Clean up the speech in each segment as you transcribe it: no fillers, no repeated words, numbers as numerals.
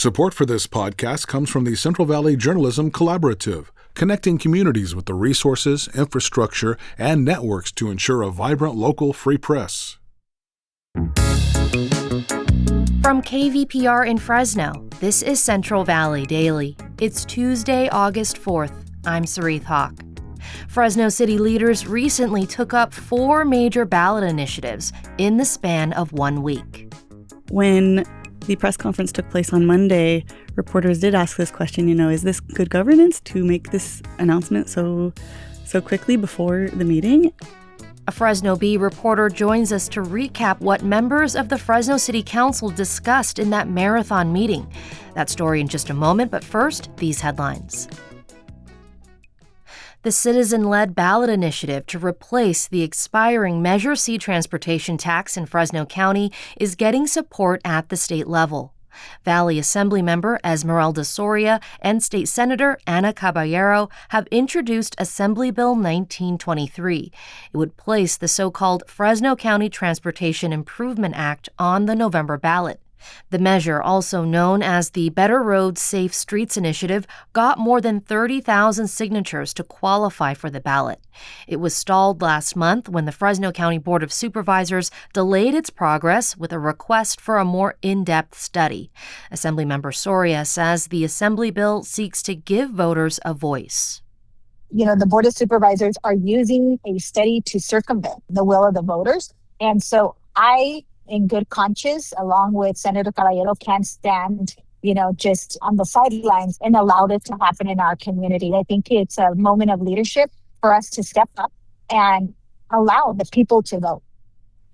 Support for this podcast comes from the Central Valley Journalism Collaborative, connecting communities with the resources, infrastructure, and networks to ensure a vibrant local free press. From KVPR in Fresno, this is Central Valley Daily. It's Tuesday, August 4th. I'm Soreath Hok. Fresno City leaders recently took up 4 major ballot initiatives in the span of 1 week. When the press conference took place on Monday, reporters did ask this question, is this good governance to make this announcement so quickly before the meeting? A Fresno Bee reporter joins us to recap what members of the Fresno City Council discussed in that marathon meeting. That story in just a moment, but first, these headlines. The citizen-led ballot initiative to replace the expiring Measure C transportation tax in Fresno County is getting support at the state level. Valley Assembly member Esmeralda Soria and State Senator Ana Caballero have introduced Assembly Bill 1923. It would place the so-called Fresno County Transportation Improvement Act on the November ballot. The measure, also known as the Better Roads, Safe Streets Initiative, got more than 30,000 signatures to qualify for the ballot. It was stalled last month when the Fresno County Board of Supervisors delayed its progress with a request for a more in-depth study. Assemblymember Soria says the Assembly bill seeks to give voters a voice. The Board of Supervisors are using a study to circumvent the will of the voters. And so I, in good conscience, along with Senator Caballero, can't stand, just on the sidelines and allow this to happen in our community. I think it's a moment of leadership for us to step up and allow the people to vote.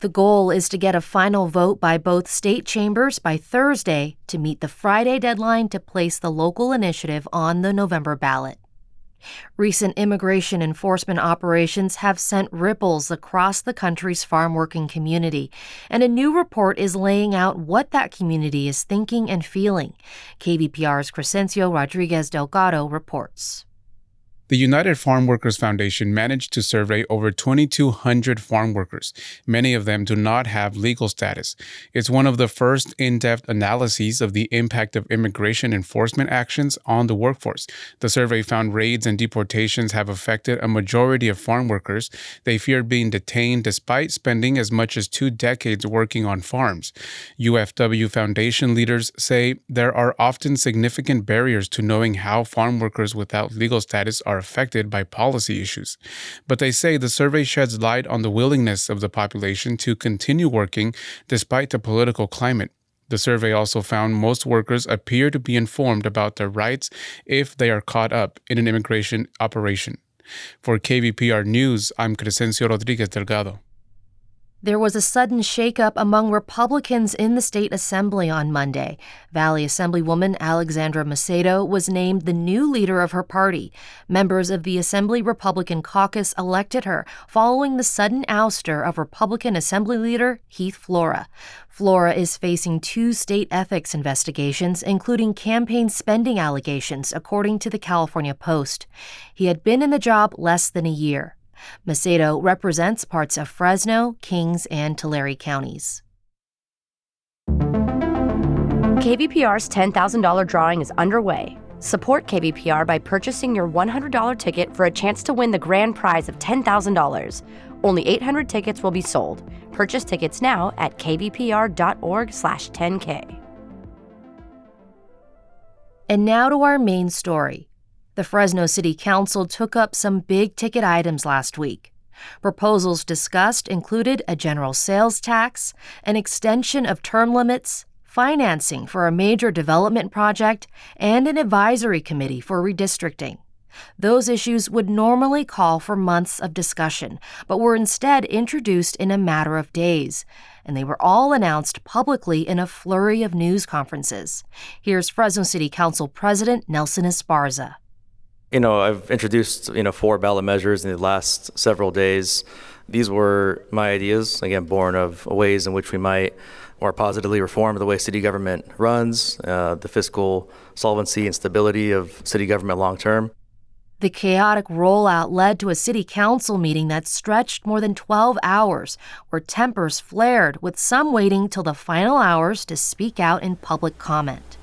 The goal is to get a final vote by both state chambers by Thursday to meet the Friday deadline to place the local initiative on the November ballot. Recent immigration enforcement operations have sent ripples across the country's farm-working community, and a new report is laying out what that community is thinking and feeling. KVPR's Crescencio Rodriguez Delgado reports. The United Farm Workers Foundation managed to survey over 2,200 farm workers. Many of them do not have legal status. It's one of the first in-depth analyses of the impact of immigration enforcement actions on the workforce. The survey found raids and deportations have affected a majority of farm workers. They feared being detained despite spending as much as 2 decades working on farms. UFW Foundation leaders say there are often significant barriers to knowing how farm workers without legal status are affected by policy issues. But they say the survey sheds light on the willingness of the population to continue working despite the political climate. The survey also found most workers appear to be informed about their rights if they are caught up in an immigration operation. For KVPR News, I'm Crescencio Rodriguez Delgado. There was a sudden shakeup among Republicans in the state assembly on Monday. Valley Assemblywoman Alexandra Macedo was named the new leader of her party. Members of the Assembly Republican caucus elected her following the sudden ouster of Republican Assembly Leader Heath Flora. Flora is facing 2 state ethics investigations, including campaign spending allegations, according to the California Post. He had been in the job less than a year. Macedo represents parts of Fresno, Kings, and Tulare counties. KVPR's $10,000 drawing is underway. Support KVPR by purchasing your $100 ticket for a chance to win the grand prize of $10,000. Only 800 tickets will be sold. Purchase tickets now at kvpr.org/10K. And now to our main story. The Fresno City Council took up some big-ticket items last week. Proposals discussed included a general sales tax, an extension of term limits, financing for a major development project, and an advisory committee for redistricting. Those issues would normally call for months of discussion, but were instead introduced in a matter of days, and they were all announced publicly in a flurry of news conferences. Here's Fresno City Council President Nelson Esparza. I've introduced, 4 ballot measures in the last several days. These were my ideas, again, born of ways in which we might more positively reform the way city government runs, the fiscal solvency and stability of city government long term. The chaotic rollout led to a city council meeting that stretched more than 12 hours, where tempers flared, with some waiting till the final hours to speak out in public comment.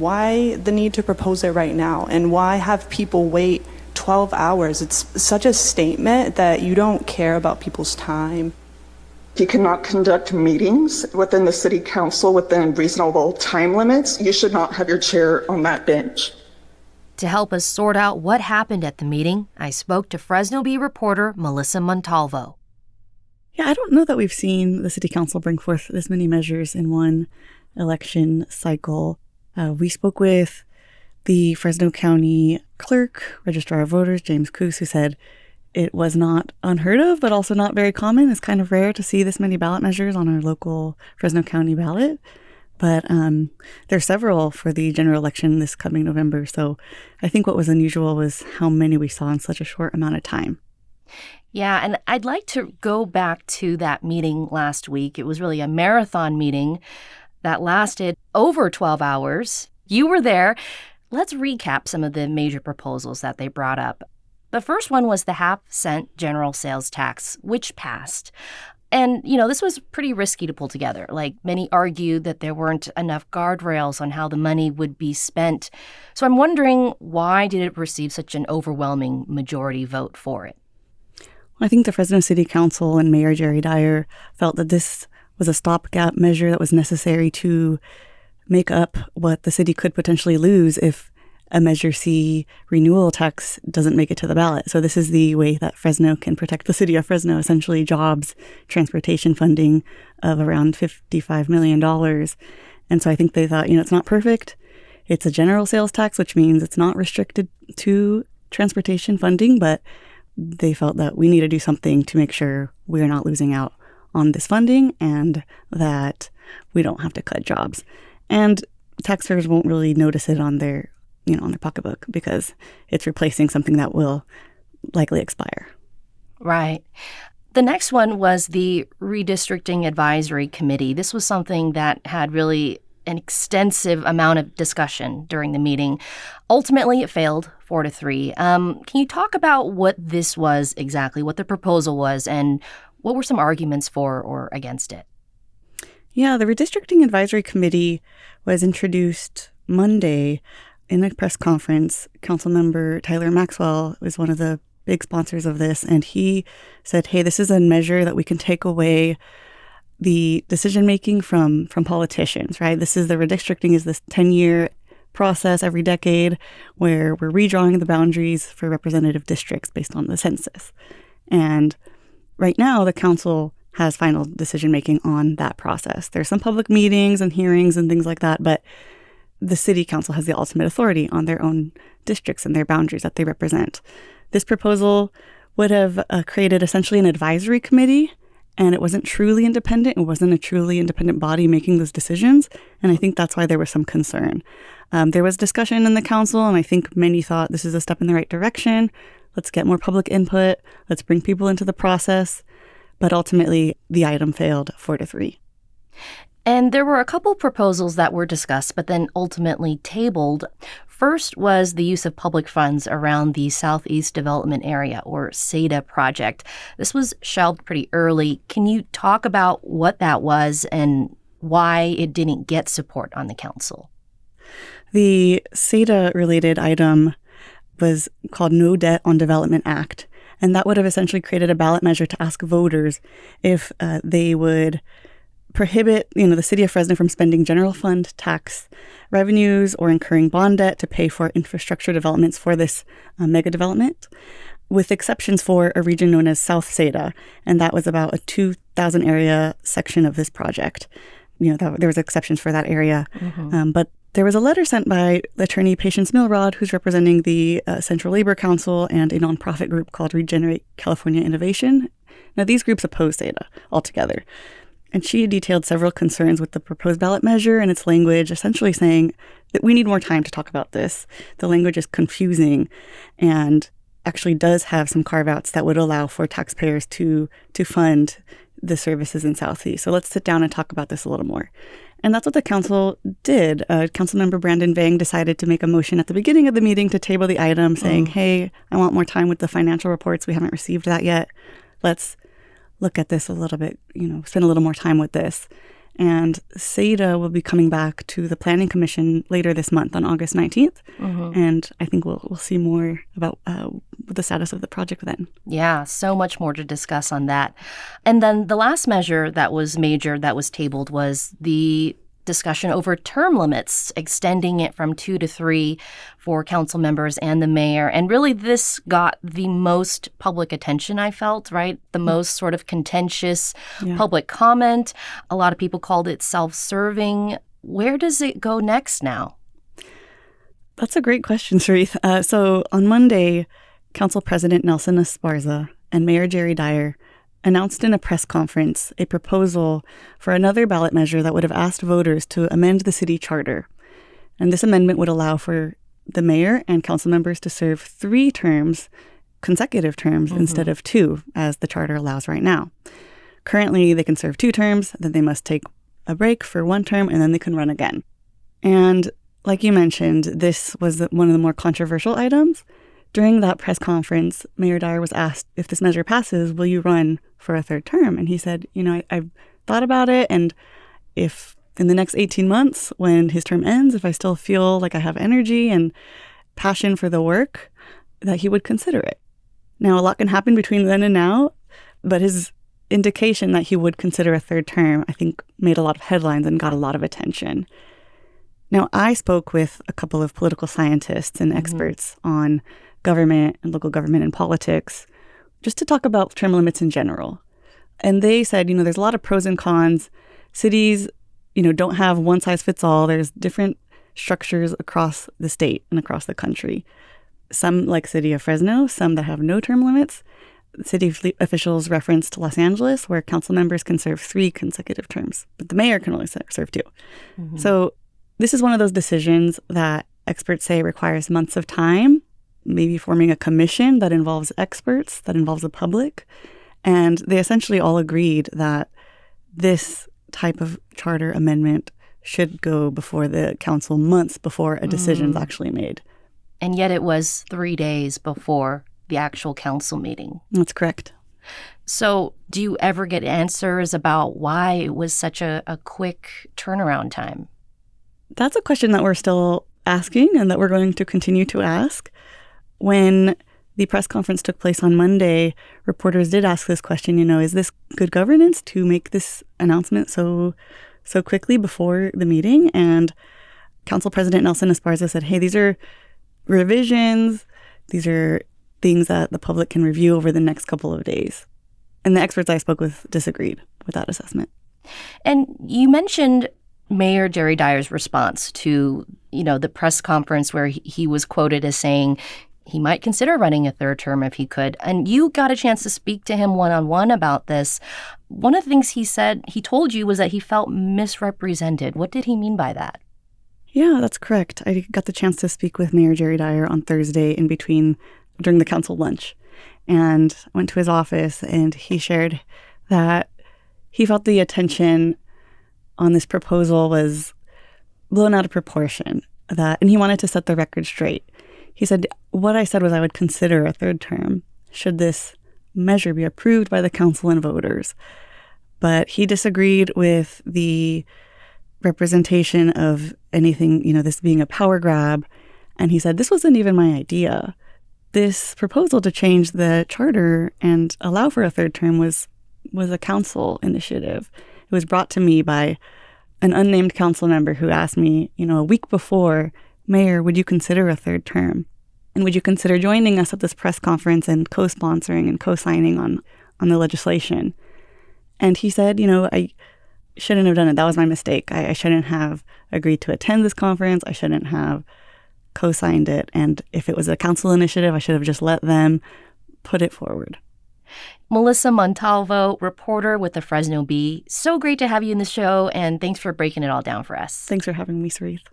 Why the need to propose it right now? And why have people wait 12 hours? It's such a statement that you don't care about people's time. If you cannot conduct meetings within the city council within reasonable time limits, you should not have your chair on that bench. To help us sort out what happened at the meeting, I spoke to Fresno Bee reporter Melissa Montalvo. Yeah, I don't know that we've seen the city council bring forth this many measures in one election cycle. We spoke with the Fresno County Clerk, Registrar of Voters, James Coos, who said it was not unheard of, but also not very common. It's kind of rare to see this many ballot measures on our local Fresno County ballot. But there's several for the general election this coming November. So I think what was unusual was how many we saw in such a short amount of time. Yeah, and I'd like to go back to that meeting last week. It was really a marathon meeting that lasted over 12 hours. You were there. Let's recap some of the major proposals that they brought up. The first one was the half-cent general sales tax, which passed. And, this was pretty risky to pull together. Like, many argued that there weren't enough guardrails on how the money would be spent. So I'm wondering, why did it receive such an overwhelming majority vote for it? I think the Fresno City Council and Mayor Jerry Dyer felt that this was a stopgap measure that was necessary to make up what the city could potentially lose if a Measure C renewal tax doesn't make it to the ballot. So this is the way that Fresno can protect the city of Fresno, essentially jobs, transportation funding of around $55 million. And so I think they thought, it's not perfect. It's a general sales tax, which means it's not restricted to transportation funding, but they felt that we need to do something to make sure we're not losing out on this funding and that we don't have to cut jobs. And taxpayers won't really notice it on their pocketbook because it's replacing something that will likely expire. Right. The next one was the Redistricting Advisory Committee. This was something that had really an extensive amount of discussion during the meeting. Ultimately, it failed 4-3. Can you talk about what this was exactly, what the proposal was, and what were some arguments for or against it? Yeah, the Redistricting Advisory Committee was introduced Monday in a press conference. Councilmember Tyler Maxwell was one of the big sponsors of this, and he said, hey, this is a measure that we can take away the decision-making from politicians, right? This is the redistricting is this 10-year process every decade where we're redrawing the boundaries for representative districts based on the census. And right now, the council has final decision-making on that process. There's some public meetings and hearings and things like that, but the city council has the ultimate authority on their own districts and their boundaries that they represent. This proposal would have created essentially an advisory committee, and it wasn't truly independent. It wasn't a truly independent body making those decisions, and I think that's why there was some concern. There was discussion in the council, and I think many thought this is a step in the right direction. Let's get more public input. Let's bring people into the process. But ultimately, the item failed 4-3. And there were a couple proposals that were discussed, but then ultimately tabled. First was the use of public funds around the Southeast Development Area, or SADA project. This was shelved pretty early. Can you talk about what that was and why it didn't get support on the council? The SADA-related item was called No Debt on Development Act, and that would have essentially created a ballot measure to ask voters if they would prohibit, the city of Fresno from spending general fund tax revenues or incurring bond debt to pay for infrastructure developments for this mega development, with exceptions for a region known as South SADA, and that was about a 2,000 area section of this project. There was exceptions for that area, but there was a letter sent by attorney Patience Milrod, who's representing the Central Labor Council and a nonprofit group called Regenerate California Innovation. Now, these groups oppose SADA altogether. And she detailed several concerns with the proposed ballot measure and its language, essentially saying that we need more time to talk about this. The language is confusing and actually does have some carve-outs that would allow for taxpayers to fund the services in Southeast. So let's sit down and talk about this a little more. And that's what the council did. Councilmember Brandon Vang decided to make a motion at the beginning of the meeting to table the item, saying, hey, I want more time with the financial reports. We haven't received that yet. Let's look at this a little bit, spend a little more time with this. And SEDA will be coming back to the Planning Commission later this month on August 19th. And I think we'll see more about the status of the project then. Yeah, so much more to discuss on that. And then the last measure that was major that was tabled was the discussion over term limits, extending it from 2 to 3 for council members and the mayor. And really, this got the most public attention, I felt, right? The most sort of contentious public comment. A lot of people called it self-serving. Where does it go next now? That's a great question, Soreath. So on Monday, Council President Nelson Esparza and Mayor Jerry Dyer announced in a press conference a proposal for another ballot measure that would have asked voters to amend the city charter. And this amendment would allow for the mayor and council members to serve 3 terms, consecutive terms, instead of 2, as the charter allows right now. Currently, they can serve 2 terms, then they must take a break for 1 term, and then they can run again. And like you mentioned, this was one of the more controversial items. During that press conference, Mayor Dyer was asked, if this measure passes, will you run for a 3rd term? And he said, I've thought about it, and if in the next 18 months, when his term ends, if I still feel like I have energy and passion for the work, that he would consider it. Now, a lot can happen between then and now, but his indication that he would consider a 3rd term, I think, made a lot of headlines and got a lot of attention. Now, I spoke with a couple of political scientists and experts on government and local government and politics, just to talk about term limits in general. And they said, there's a lot of pros and cons. Cities, don't have one size fits all. There's different structures across the state and across the country. Some like City of Fresno, some that have no term limits. City officials referenced Los Angeles, where council members can serve 3 consecutive terms, but the mayor can only serve 2. So this is one of those decisions that experts say requires months of time, maybe forming a commission that involves experts, that involves the public. And they essentially all agreed that this type of charter amendment should go before the council months before a decision is actually made. And yet it was 3 days before the actual council meeting. That's correct. So do you ever get answers about why it was such a quick turnaround time? That's a question that we're still asking and that we're going to continue to ask. When the press conference took place on Monday, reporters did ask this question, is this good governance to make this announcement so quickly before the meeting? And Council President Nelson Esparza said, hey, these are revisions. These are things that the public can review over the next couple of days. And the experts I spoke with disagreed with that assessment. And you mentioned Mayor Jerry Dyer's response to, the press conference where he was quoted as saying he might consider running a 3rd term if he could. And you got a chance to speak to him one-on-one about this. One of the things he told you was that he felt misrepresented. What did he mean by that? Yeah, that's correct. I got the chance to speak with Mayor Jerry Dyer on Thursday during the council lunch. And I went to his office and he shared that he felt the attention on this proposal was blown out of proportion, and he wanted to set the record straight. He said, what I said was I would consider a 3rd term should this measure be approved by the council and voters. But he disagreed with the representation of anything, this being a power grab. And he said, this wasn't even my idea. This proposal to change the charter and allow for a 3rd term was a council initiative. It was brought to me by an unnamed council member who asked me, a week before, Mayor, would you consider a 3rd term? And would you consider joining us at this press conference and co-sponsoring and co-signing on the legislation? And he said, I shouldn't have done it. That was my mistake. I shouldn't have agreed to attend this conference. I shouldn't have co-signed it. And if it was a council initiative, I should have just let them put it forward. Melissa Montalvo, reporter with the Fresno Bee. So great to have you in the show, and thanks for breaking it all down for us. Thanks for having me, Soreath.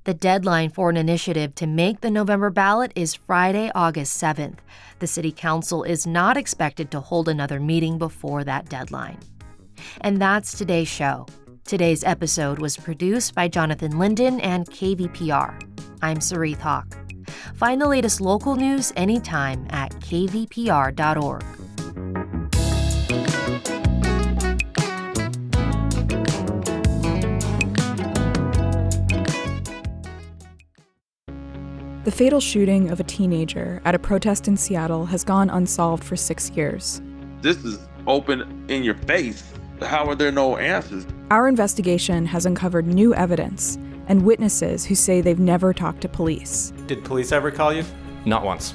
The deadline for an initiative to make the November ballot is Friday, August 7th. The City Council is not expected to hold another meeting before that deadline. And that's today's show. Today's episode was produced by Jonathan Linden and KVPR. I'm Soreath Hok. Find the latest local news anytime at kvpr.org. The fatal shooting of a teenager at a protest in Seattle has gone unsolved for 6 years. This is open in your face. How are there no answers? Our investigation has uncovered new evidence and witnesses who say they've never talked to police. Did police ever call you? Not once.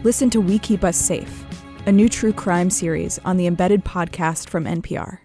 Listen to We Keep Us Safe, a new true crime series on the Embedded podcast from NPR.